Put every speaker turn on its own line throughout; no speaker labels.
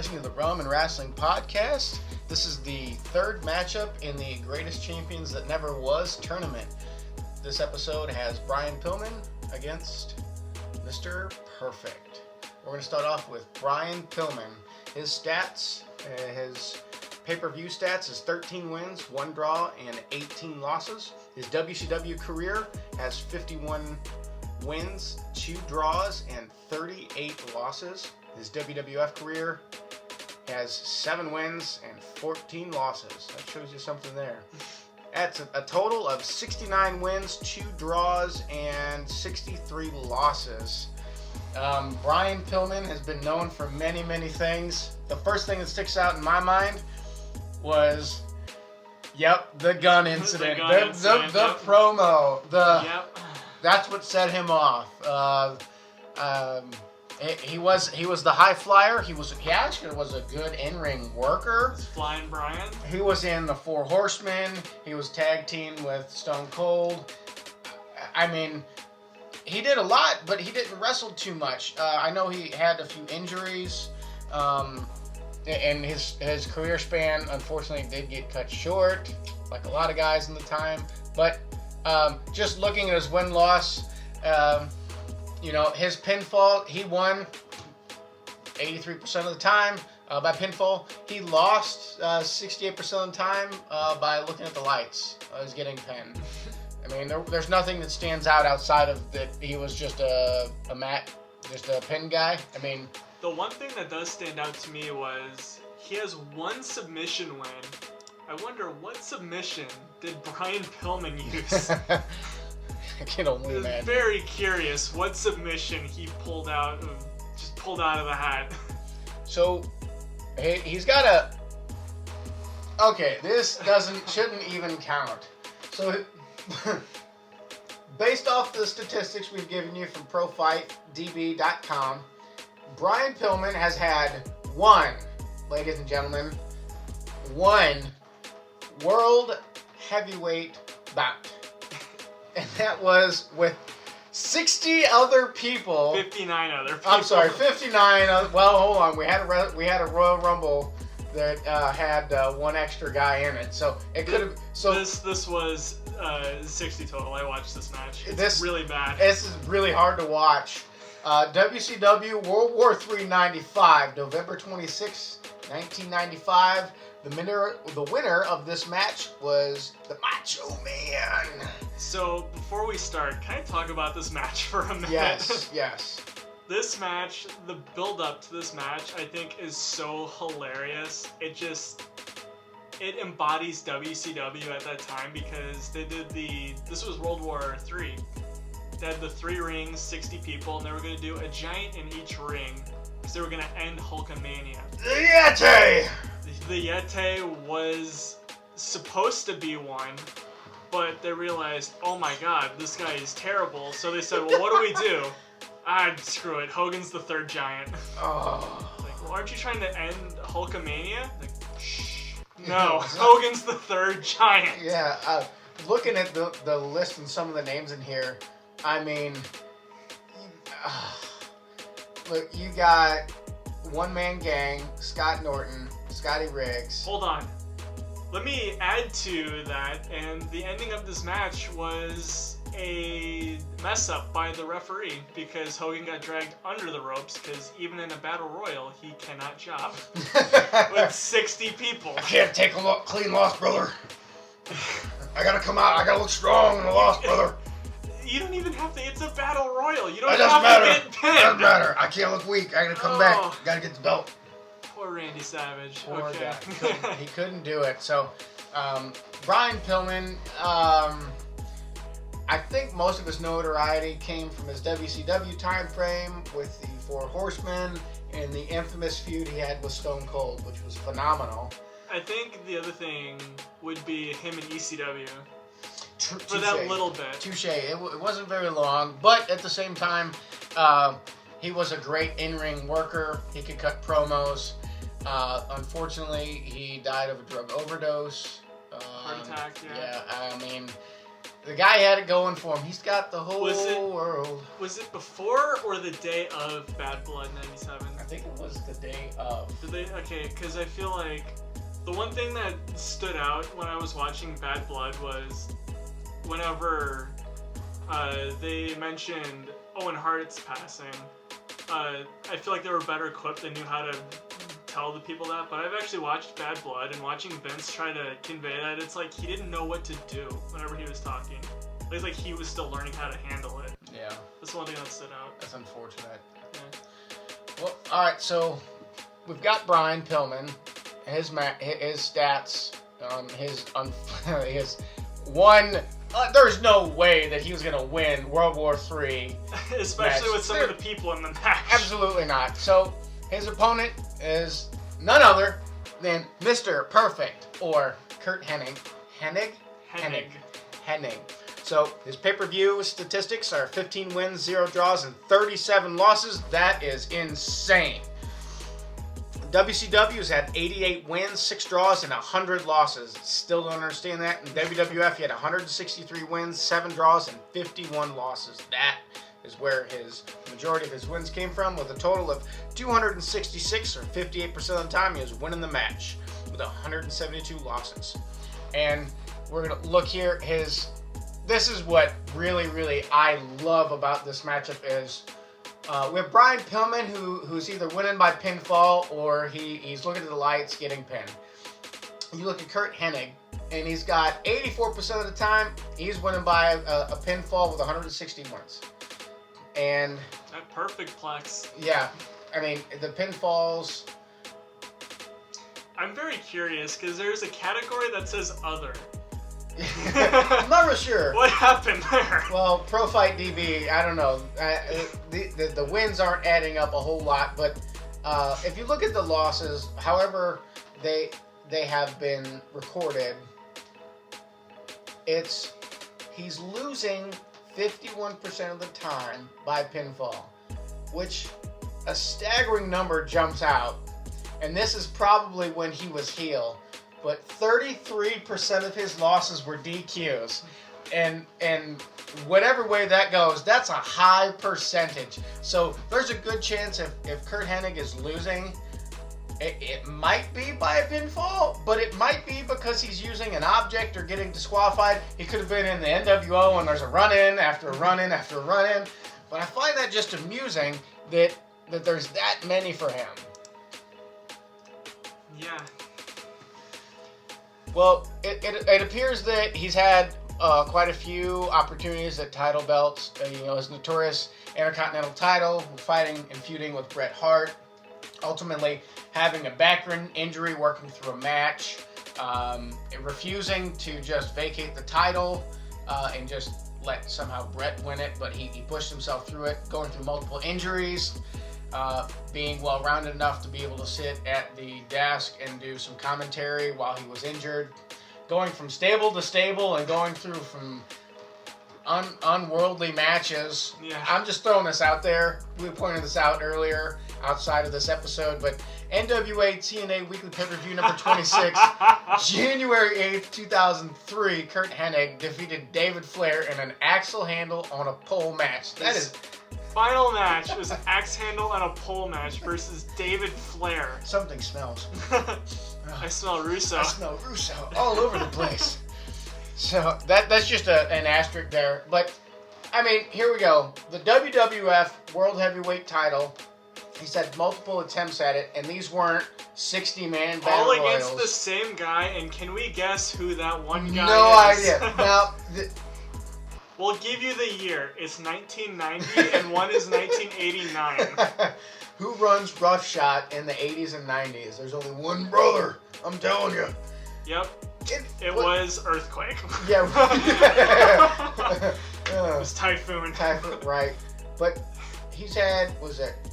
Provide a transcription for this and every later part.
listening to the Rum and Wrestling Podcast. This is the third matchup in the Greatest Champions That Never Was tournament. This episode has Brian Pillman against Mr. Perfect. We're going to start off with Brian Pillman. His stats, his pay-per-view stats is 13 wins, 1 draw, and 18 losses. His WCW career has 51 wins, 2 draws, and 38 losses. His WWF career has 7 wins and 14 losses. That shows you something there. That's a total of 69 wins, 2 draws, and 63 losses. Brian Pillman has been known for many, many things. The first thing that sticks out in my mind was, the gun incident. The promo. That's what set him off. He was the high flyer. He actually was a good in-ring worker.
Flying Brian.
He was in the Four Horsemen. He was tag teamed with Stone Cold. I mean, he did a lot, but he didn't wrestle too much. I know he had a few injuries, and his career span, unfortunately, did get cut short, like a lot of guys in the time. But just looking at his win-loss, his pinfall, he won 83% of the time by pinfall. He lost 68% of the time by looking at the lights. He was getting pinned. I mean, there's nothing that stands out outside of that he was just a pin guy. I mean,
the one thing that does stand out to me was he has 1 submission win. I wonder what submission did Brian Pillman use?
I can only imagine.
Very curious what submission he pulled out of the hat.
So he's got a. Okay, this shouldn't even count. So based off the statistics we've given you from ProFightDB.com, Brian Pillman has had ladies and gentlemen, 1 world heavyweight bout. And that was with 60 other people.
59 other people.
I'm sorry, 59. Well, hold on. We had a Royal Rumble that had 1 extra guy in it, so it could have. So
this was 60 total. I watched this match. It's really bad.
This is really hard to watch. WCW World War III '95, November 26, 1995. The winner of this match was the Macho Man.
So, before we start, can I talk about this match for a minute?
Yes.
This match, the build-up to this match, I think is so hilarious. It embodies WCW at that time because they did this was World War III. They had the 3 rings, 60 people, and they were going to do a giant in each ring because they were going to end Hulkamania.
The Yeti!
The Yeti was supposed to be one, but they realized, oh my god, this guy is terrible. So they said, well, what do we do? Screw it. Hogan's the 3rd giant.
Oh.
Like, well, aren't you trying to end Hulkamania? Like, shh. No, Hogan's the 3rd giant.
Yeah, looking at the list and some of the names in here, I mean, look, you got One Man Gang, Scott Norton, Scotty Riggs.
Hold on. Let me add to that, and the ending of this match was a mess up by the referee because Hogan got dragged under the ropes because even in a battle royal, he cannot job with 60 people.
I can't take a clean loss, brother. I gotta come out. I gotta look strong in the loss, brother.
You don't even have to. It's a battle royal. You don't
have
to get pinned.
It doesn't matter. I can't look weak. I gotta come back. Gotta get the belt.
Poor Randy Savage.
Poor
okay.
guy. He couldn't do it. So, Brian Pillman, I think most of his notoriety came from his WCW time frame with the Four Horsemen and the infamous feud he had with Stone Cold, which was phenomenal.
I think the other thing would be him and ECW. For
Touché.
that little bit.
Touché. It wasn't very long, but at the same time, he was a great in-ring worker. He could cut promos. Unfortunately, he died of a drug overdose.
Heart attack,
Yeah, I mean, the guy had it going for him. He's got the whole world.
Was it before or the day of Bad Blood '97?
think it was the day of.
Did they? Okay, because I feel like the one thing that stood out when I was watching Bad Blood was whenever they mentioned Owen Hart's passing. I feel like they were better equipped. They knew how to tell the people that. But I've actually watched Bad Blood, and watching Vince try to convey that, it's like he didn't know what to do whenever he was talking. It's like he was still learning how to handle it.
Yeah.
That's one thing that stood out.
That's unfortunate.
Yeah.
Well, all right. So we've got Brian Pillman. His stats. His one. There's no way that he was gonna win World War III.
Especially
match.
with some of the people in the match.
Absolutely not. So his opponent is none other than Mr. Perfect, or Curt Hennig. Hennig. So his pay-per-view statistics are 15 wins, 0 draws, and 37 losses. That is insane. WCW has had 88 wins, 6 draws, and 100 losses. Still don't understand that. In WWF, he had 163 wins, 7 draws, and 51 losses. That is where his majority of his wins came from, with a total of 266, or 58% of the time, he was winning the match, with 172 losses. And we're going to look here. This is what really I love about this matchup is we have Brian Pillman, who's either winning by pinfall or he's looking at the lights getting pinned. You look at Curt Hennig, and he's got 84% of the time he's winning by a pinfall with 160 wins. And
that perfect plex.
Yeah, I mean the pinfalls.
I'm very curious because there's a category that says other.
I'm not real sure.
What happened there?
Well, Pro Fight DB, I don't know. The wins aren't adding up a whole lot, but if you look at the losses, however they have been recorded, he's losing 51% of the time by pinfall, which a staggering number jumps out. And this is probably when he was heel. But 33% of his losses were DQs. And whatever way that goes, that's a high percentage. So there's a good chance if Curt Hennig is losing, it might be by a pinfall, but it might be because he's using an object or getting disqualified. He could have been in the NWO and there's a run-in after a run-in after a run-in. But I find that just amusing that there's that many for him.
Yeah.
Well, it appears that he's had quite a few opportunities at title belts. His notorious Intercontinental title, fighting and feuding with Bret Hart, ultimately having a back injury, working through a match, refusing to just vacate the title and just let somehow Bret win it, but he pushed himself through it, going through multiple injuries. Being well-rounded enough to be able to sit at the desk and do some commentary while he was injured, going from stable to stable and going through from unworldly matches.
Yeah.
I'm just throwing this out there. We pointed this out earlier outside of this episode, but NWA TNA Weekly Pay-Per-View number 26, January 8th, 2003, Curt Hennig defeated David Flair in an axle handle on a pole match. That is...
Final match was an axe handle and a pole match versus David Flair.
Something smells.
I smell Russo.
I smell Russo all over the place. So that's just an asterisk there. But, I mean, here we go. The WWF World Heavyweight title, he's had multiple attempts at it, and these weren't 60-man battle
all against
royals.
the same guy, and can we guess who that one guy is?
No idea. Now...
We'll give you the year. It's 1990, and one is 1989.
Who runs roughshod in the 80s and 90s? There's only one brother. I'm telling you.
Yep. It was Earthquake.
Yeah.
It was Typhoon.
Typhoon, right. But he's had,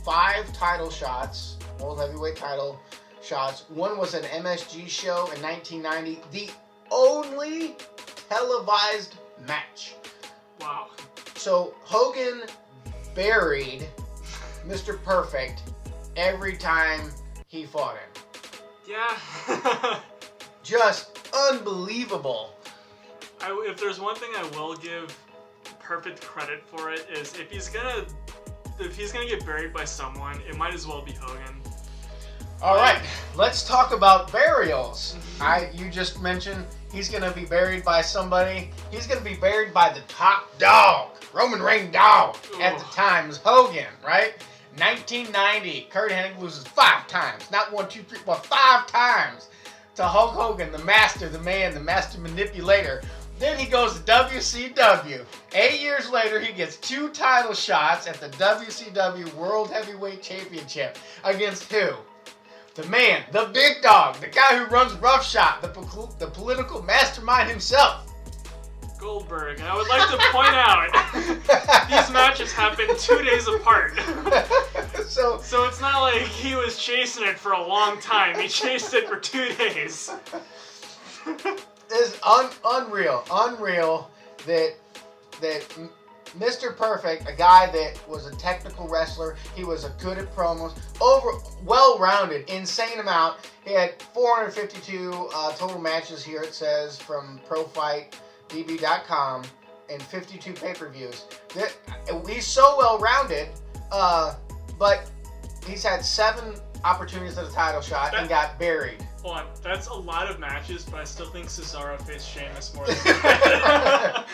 5 title shots, World Heavyweight title shots. One was an MSG show in 1990. The only televised match.
Wow.
So Hogan buried Mr. Perfect every time he fought him.
Yeah.
Just unbelievable.
If there's one thing I will give Perfect credit for, it is if he's gonna if he's gonna get buried by someone, it might as well be Hogan.
All right, let's talk about burials. You just mentioned he's going to be buried by somebody. He's going to be buried by the top dog, Roman Reigns dog at the time, is Hogan, right? 1990, Curt Hennig loses 5 times. Not 1, 2, 3, but 5 times to Hulk Hogan, the master, the man, the master manipulator. Then he goes to WCW. 8 years later, he gets 2 title shots at the WCW World Heavyweight Championship. Against who? The man, the big dog, the guy who runs Roughshod, the political mastermind himself.
Goldberg. And I would like to point out, these matches happened 2 days apart.
So
it's not like he was chasing it for a long time. He chased it for 2 days.
It's unreal that Mr. Perfect, a guy that was a technical wrestler, he was a good at promos, well-rounded, insane amount. He had 452 total matches here, it says, from ProFightDB.com, and 52 pay-per-views. He's so well-rounded, but he's had 7 opportunities at a title shot and got buried.
Hold on, that's a lot of matches, but I still think Cesaro faced Sheamus more than that.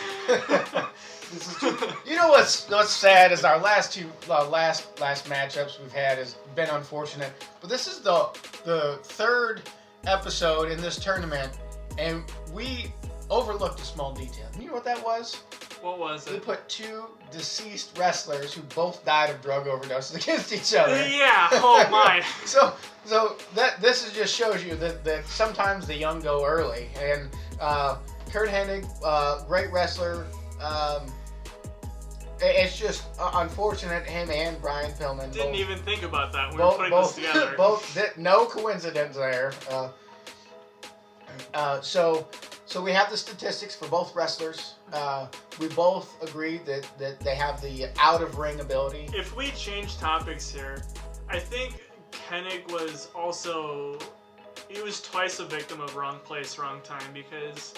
This is true. You know what's sad is our last matchups we've had has been unfortunate, but this is the 3rd episode in this tournament, and we overlooked a small detail. You know what that was?
What was it?
We put 2 deceased wrestlers who both died of drug overdoses against each other.
Yeah. Oh my.
So this just shows you that sometimes the young go early, and Curt Hennig, great wrestler. It's just unfortunate him and Brian Pillman.
Didn't even think about that when we were putting this together.
No coincidence there. So we have the statistics for both wrestlers. We both agree that they have the out-of-ring ability.
If we change topics here, I think Hennig was also... He was twice a victim of wrong place, wrong time, because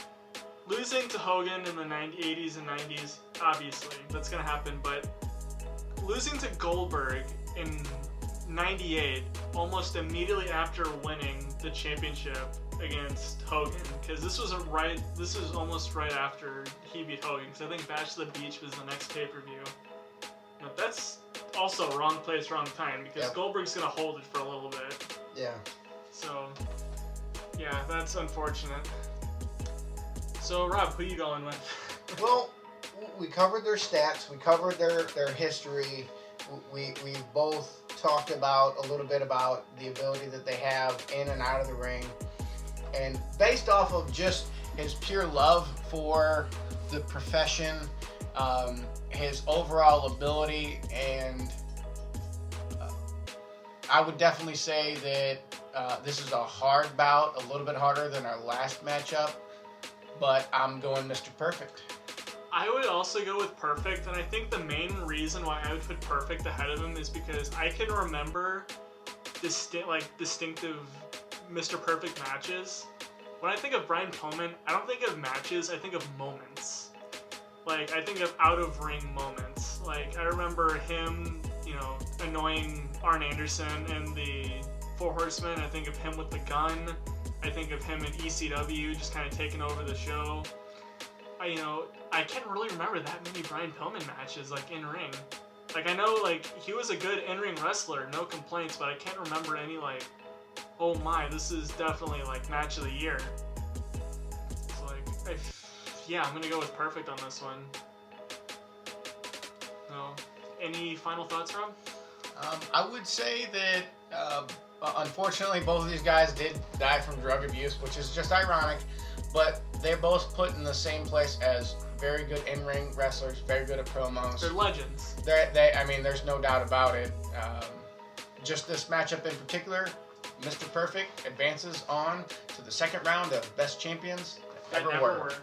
losing to Hogan in the 80s and 90s, obviously, that's going to happen, but losing to Goldberg in 98, almost immediately after winning the championship against Hogan, because this was almost right after he beat Hogan, because I think Bash of the Beach was the next pay-per-view. Now, that's also wrong place, wrong time, because Goldberg's going to hold it for a little bit.
Yeah.
So, yeah, that's unfortunate. So, Rob, who are you going with?
Well, we covered their stats. We covered their history. We both talked about a little bit about the ability that they have in and out of the ring. And based off of just his pure love for the profession, his overall ability, and I would definitely say that this is a hard bout, a little bit harder than our last matchup, but I'm going Mr. Perfect.
I would also go with Perfect, and I think the main reason why I would put Perfect ahead of him is because I can remember distinctive Mr. Perfect matches. When I think of Brian Pillman, I don't think of matches, I think of moments. Like, I think of out-of-ring moments. Like, I remember him, annoying Arn Anderson in the Four Horsemen. I think of him with the gun. I think of him in ECW, just kind of taking over the show. I can't really remember that many Brian Pillman matches, in ring. I know, he was a good in-ring wrestler, no complaints, but I can't remember any, oh my, this is definitely, match of the year. So, I'm gonna go with Perfect on this one. No. Any final thoughts, Rob?
I would say that, unfortunately, both of these guys did die from drug abuse, which is just ironic, but they're both put in the same place as very good in-ring wrestlers, very good at promos.
They're legends.
There's no doubt about it. Just this matchup in particular, Mr. Perfect advances on to the second round of Best Champions that ever were.